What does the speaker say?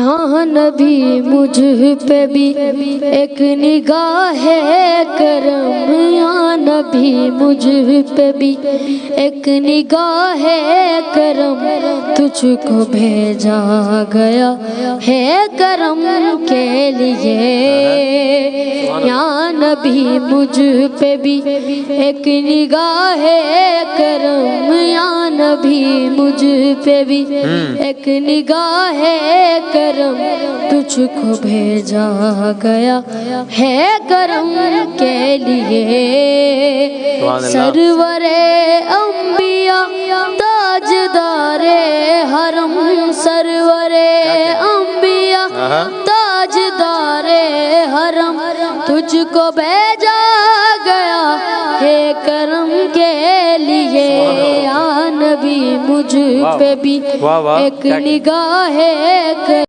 हाँ नबी मुझ पे भी एक निगाह करम, या नबी मुझ पे भी एक निगाह करम, तुझको भेजा गया है करम के लिए। या नबी मुझ पे भी एक निगाह करम, या नबी मुझ पे भी एक निगाह करम, तुझको भेजा गया है करम के लिए। सरवरे अंबिया ताजदारे हरम, सरवरे अंबिया ताजदारे हरम, तुझको भेजा गया है करम के लिए। या नबी मुझ पे भी एक निगाह